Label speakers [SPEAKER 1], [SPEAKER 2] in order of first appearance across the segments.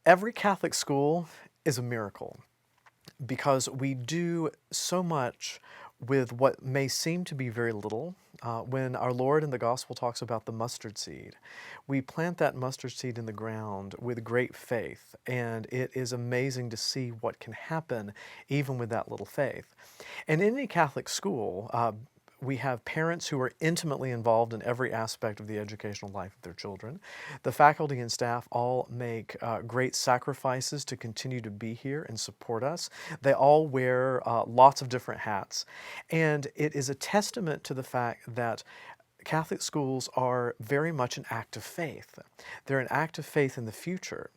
[SPEAKER 1] Every Catholic school is a miracle because we do so much with what may seem to be very little. When our Lord in the Gospel talks about the mustard seed, we plant that mustard seed in the ground with great faith, and it is amazing to see what can happen even with that little faith. And in any Catholic school, we have parents who are intimately involved in every aspect of the educational life of their children. The faculty and staff all make great sacrifices to continue to be here and support us. They all wear lots of different hats. And it is a testament to the fact that Catholic schools are very much an act of faith. They're an act of faith in the future.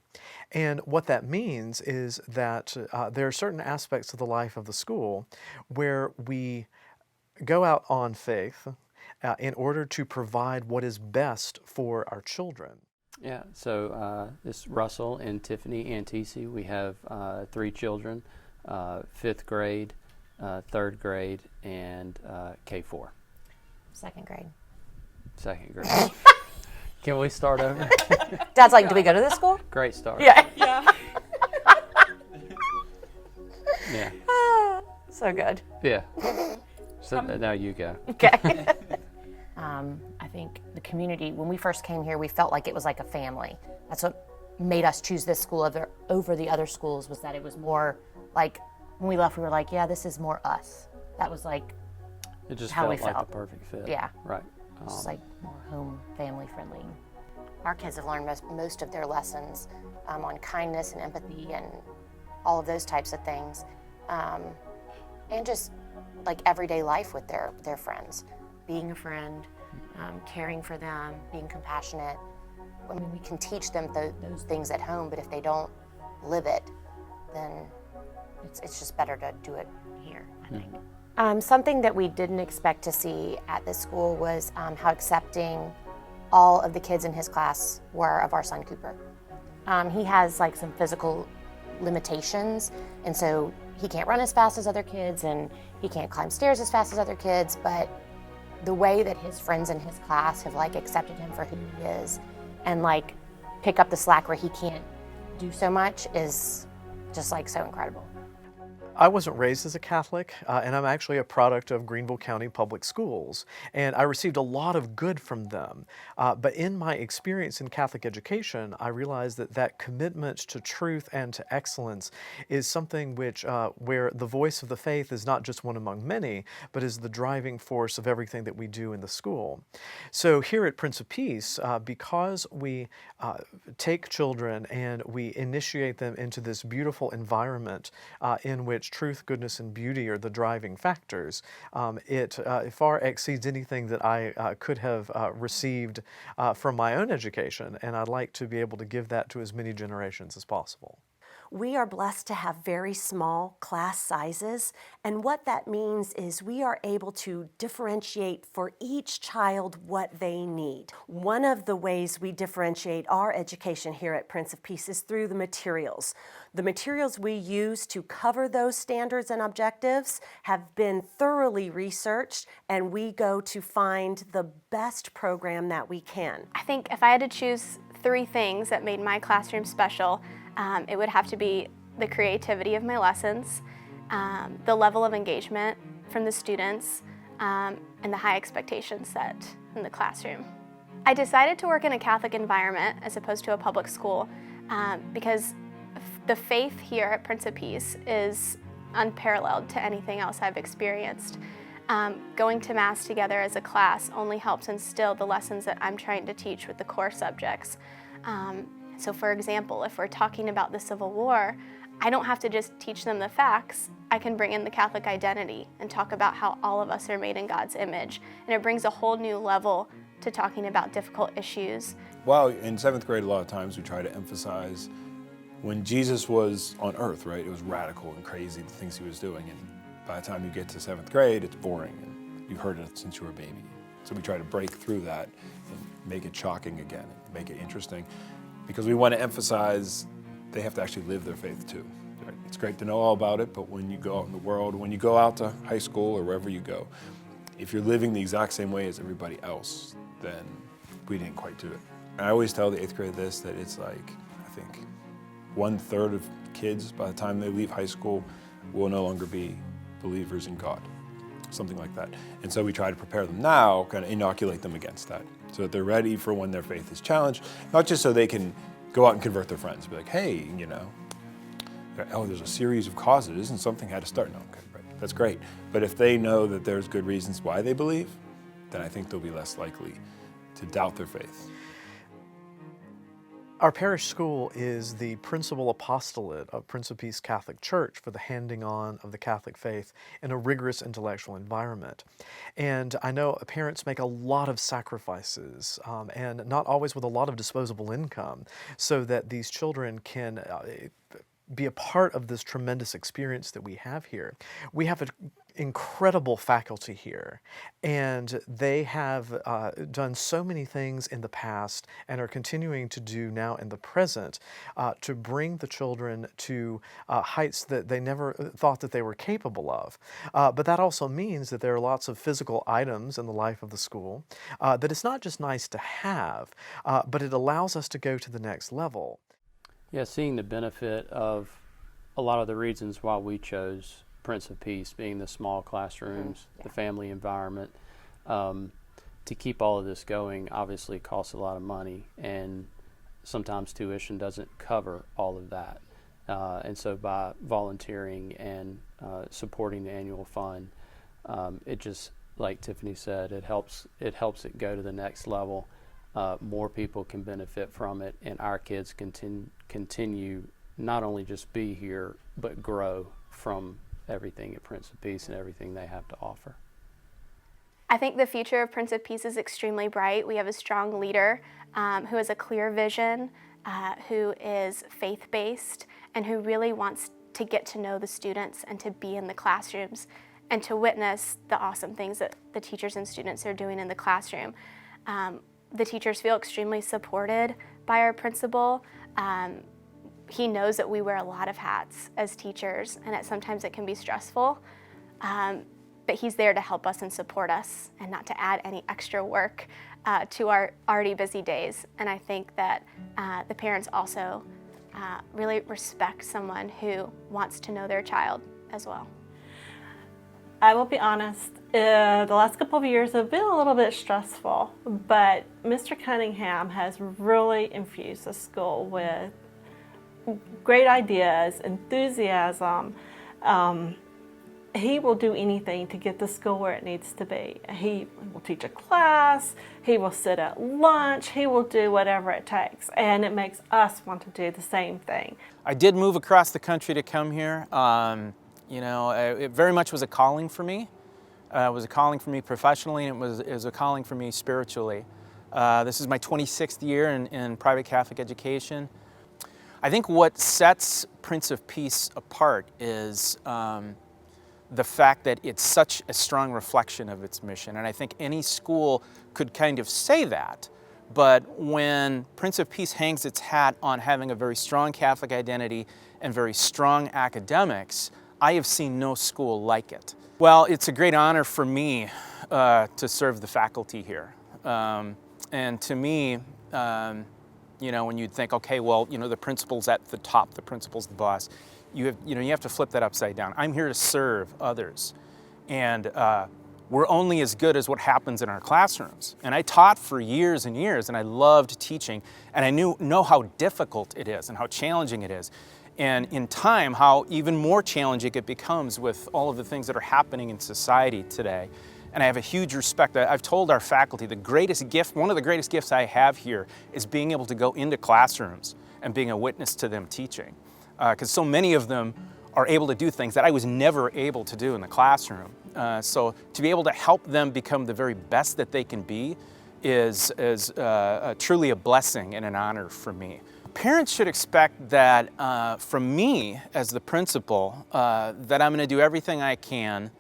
[SPEAKER 1] And what that means is that there are certain aspects of the life of the school where we go out on faith in order to provide what is best for our children.
[SPEAKER 2] Yeah, so this Russell and Tiffany Antisi, we have 3 children, 5th grade, 3rd grade, and K4.
[SPEAKER 3] 2nd grade.
[SPEAKER 2] 2nd grade. Can we start over?
[SPEAKER 3] Dad's like, do we go to this school?
[SPEAKER 2] Great start.
[SPEAKER 3] Yeah.
[SPEAKER 4] Yeah.
[SPEAKER 2] Yeah.
[SPEAKER 3] So good.
[SPEAKER 2] Yeah. So now you go.
[SPEAKER 3] Okay. I think the community, when we first came here, we felt like it was like a family. That's what made us choose this school over the other schools, was that it was more like, when we left, we were like, yeah, this is more us. That was like
[SPEAKER 2] It just
[SPEAKER 3] how
[SPEAKER 2] felt
[SPEAKER 3] we
[SPEAKER 2] like
[SPEAKER 3] felt.
[SPEAKER 2] the perfect fit.
[SPEAKER 3] Yeah.
[SPEAKER 2] Right.
[SPEAKER 3] Just like more home, family friendly. Our kids have learned most of their lessons on kindness and empathy and all of those types of things. And just like everyday life with their friends. Being a friend, caring for them, being compassionate. I mean, we can teach them those things at home, but if they don't live it, then it's just better to do it here, I think. Something that we didn't expect to see at this school was how accepting all of the kids in his class were of our son Cooper. He has like some physical limitations, and so he can't run as fast as other kids and he can't climb stairs as fast as other kids, but the way that his friends in his class have like accepted him for who he is and like pick up the slack where he can't do so much is just like so incredible.
[SPEAKER 1] I wasn't raised as a Catholic, and I'm actually a product of Greenville County Public Schools, and I received a lot of good from them. But in my experience in Catholic education, I realized that commitment to truth and to excellence is something where the voice of the faith is not just one among many, but is the driving force of everything that we do in the school. So here at Prince of Peace, because we take children and we initiate them into this beautiful environment in which truth, goodness, and beauty are the driving factors, it far exceeds anything that I could have received from my own education, and I'd like to be able to give that to as many generations as possible.
[SPEAKER 5] We are blessed to have very small class sizes, and what that means is we are able to differentiate for each child what they need. One of the ways we differentiate our education here at Prince of Peace is through the materials. The materials we use to cover those standards and objectives have been thoroughly researched, and we go to find the best program that we can.
[SPEAKER 6] I think if I had to choose 3 things that made my classroom special, it would have to be the creativity of my lessons, the level of engagement from the students, and the high expectations set in the classroom. I decided to work in a Catholic environment as opposed to a public school because the faith here at Prince of Peace is unparalleled to anything else I've experienced. Going to Mass together as a class only helps instill the lessons that I'm trying to teach with the core subjects. So for example, if we're talking about the Civil War, I don't have to just teach them the facts. I can bring in the Catholic identity and talk about how all of us are made in God's image. And it brings a whole new level to talking about difficult issues.
[SPEAKER 7] Well, in 7th grade, a lot of times we try to emphasize when Jesus was on earth, right? It was radical and crazy, the things he was doing. And by the time you get to 7th grade, it's boring. And you've heard it since you were a baby. So we try to break through that and make it shocking again, and make it interesting. Because we want to emphasize they have to actually live their faith too. Right? It's great to know all about it, but when you go out in the world, when you go out to high school or wherever you go, if you're living the exact same way as everybody else, then we didn't quite do it. I always tell the 8th grade this, that it's like, I think, 1/3 of kids by the time they leave high school will no longer be believers in God, something like that. And so we try to prepare them now, kind of inoculate them against that, so that they're ready for when their faith is challenged, not just so they can go out and convert their friends, be like, hey, you know, oh, there's a series of causes and something had to start. No, okay, right, that's great. But if they know that there's good reasons why they believe, then I think they'll be less likely to doubt their faith.
[SPEAKER 1] Our parish school is the principal apostolate of Prince of Peace Catholic Church for the handing on of the Catholic faith in a rigorous intellectual environment. And I know parents make a lot of sacrifices, and not always with a lot of disposable income, so that these children can be a part of this tremendous experience that we have here. We have an incredible faculty here, and they have done so many things in the past and are continuing to do now in the present to bring the children to heights that they never thought that they were capable of. But that also means that there are lots of physical items in the life of the school that it's not just nice to have, but it allows us to go to the next level.
[SPEAKER 2] Yeah, seeing the benefit of a lot of the reasons why we chose Prince of Peace, being the small classrooms, the family environment, to keep all of this going obviously costs a lot of money, and sometimes tuition doesn't cover all of that. And so by volunteering and supporting the annual fund, it just, like Tiffany said, it helps it go to the next level. More people can benefit from it, and our kids continue not only just be here, but grow from everything at Prince of Peace and everything they have to offer.
[SPEAKER 6] I think the future of Prince of Peace is extremely bright. We have a strong leader who has a clear vision, who is faith-based, and who really wants to get to know the students and to be in the classrooms and to witness the awesome things that the teachers and students are doing in the classroom. The teachers feel extremely supported by our principal. He knows that we wear a lot of hats as teachers, and that sometimes it can be stressful, but he's there to help us and support us and not to add any extra work to our already busy days. And I think that the parents also really respect someone who wants to know their child as well.
[SPEAKER 4] I will be honest, the last couple of years have been a little bit stressful, but Mr. Cunningham has really infused the school with great ideas, enthusiasm. He will do anything to get the school where it needs to be. He will teach a class, he will sit at lunch, he will do whatever it takes, and it makes us want to do the same thing.
[SPEAKER 8] I did move across the country to come here. You know, it very much was a calling for me. It was a calling for me professionally, and it was a calling for me spiritually. This is my 26th year in private Catholic education. I think what sets Prince of Peace apart is the fact that it's such a strong reflection of its mission. And I think any school could kind of say that. But when Prince of Peace hangs its hat on having a very strong Catholic identity and very strong academics, I have seen no school like it. Well, it's a great honor for me to serve the faculty here. And to me, you know, when you'd think, okay, well, you know, the principal's at the top, the principal's the boss, you have to flip that upside down. I'm here to serve others. And we're only as good as what happens in our classrooms. And I taught for years and years, and I loved teaching, and I know how difficult it is and how challenging it is. And in time, how even more challenging it becomes with all of the things that are happening in society today. And I have a huge respect. I've told our faculty the greatest gift, one of the greatest gifts I have here is being able to go into classrooms and being a witness to them teaching. Because so many of them are able to do things that I was never able to do in the classroom. So to be able to help them become the very best that they can be is truly a blessing and an honor for me. Parents should expect that from me as the principal, that I'm going to do everything I can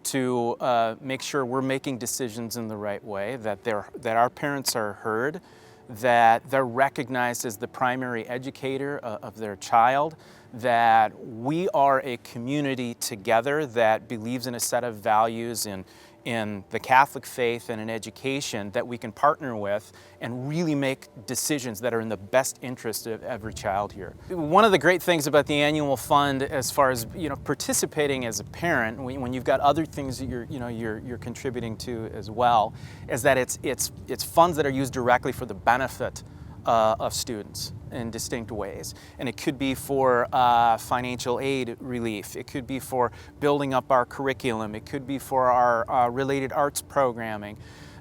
[SPEAKER 8] to make sure we're making decisions in the right way, that our parents are heard, that they're recognized as the primary educator of their child, that we are a community together that believes in a set of values in the Catholic faith and in education that we can partner with and really make decisions that are in the best interest of every child here. One of the great things about the annual fund, as far as participating as a parent, when you've got other things that you're contributing to as well, is that it's funds that are used directly for the benefit of students in distinct ways. And it could be for financial aid relief. It could be for building up our curriculum. It could be for our related arts programming.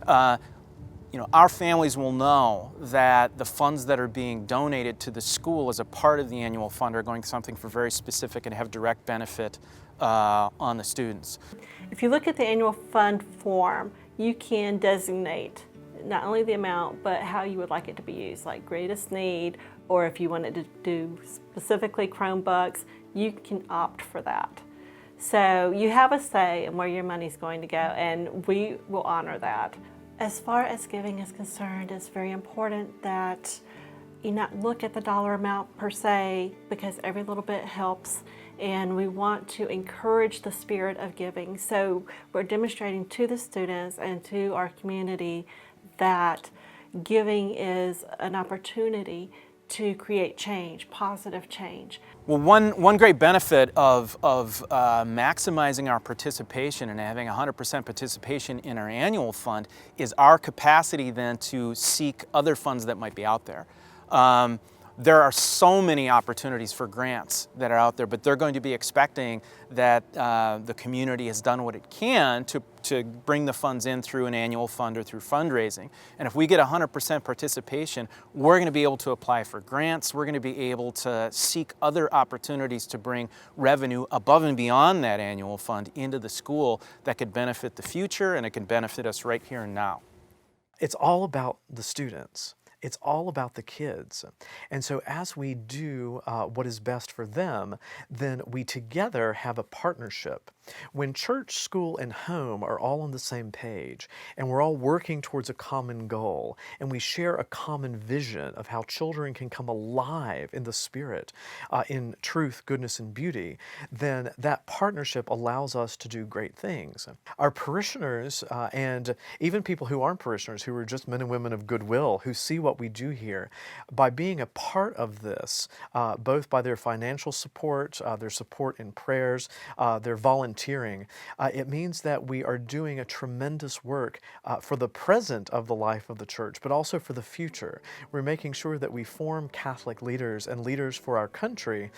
[SPEAKER 8] Our families will know that the funds that are being donated to the school as a part of the annual fund are going to something for very specific and have direct benefit on the students.
[SPEAKER 4] If you look at the annual fund form, you can designate not only the amount, but how you would like it to be used, like greatest need, or if you wanted to do specifically Chromebooks, you can opt for that. So you have a say in where your money's going to go, and we will honor that. As far as giving is concerned, it's very important that you not look at the dollar amount per se, because every little bit helps, and we want to encourage the spirit of giving. So we're demonstrating to the students and to our community that giving is an opportunity to create change, positive change.
[SPEAKER 8] Well, one great benefit of maximizing our participation and having 100% participation in our annual fund is our capacity then to seek other funds that might be out there. There are so many opportunities for grants that are out there, but they're going to be expecting that the community has done what it can to bring the funds in through an annual fund or through fundraising. And if we get 100% participation, we're going to be able to apply for grants. We're going to be able to seek other opportunities to bring revenue above and beyond that annual fund into the school that could benefit the future, and it can benefit us right here and now.
[SPEAKER 1] It's all about the students. It's all about the kids. And so as we do what is best for them, then we together have a partnership. When church, school, and home are all on the same page, and we're all working towards a common goal, and we share a common vision of how children can come alive in the Spirit, in truth, goodness, and beauty, then that partnership allows us to do great things. Our parishioners, and even people who aren't parishioners, who are just men and women of goodwill, who see what we do here, by being a part of this, both by their financial support, their support in prayers, their volunteering, it means that we are doing a tremendous work for the present of the life of the church, but also for the future. We're making sure that we form Catholic leaders and leaders for our country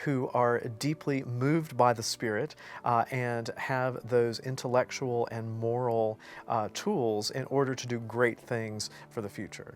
[SPEAKER 1] who are deeply moved by the Spirit and have those intellectual and moral tools in order to do great things for the future.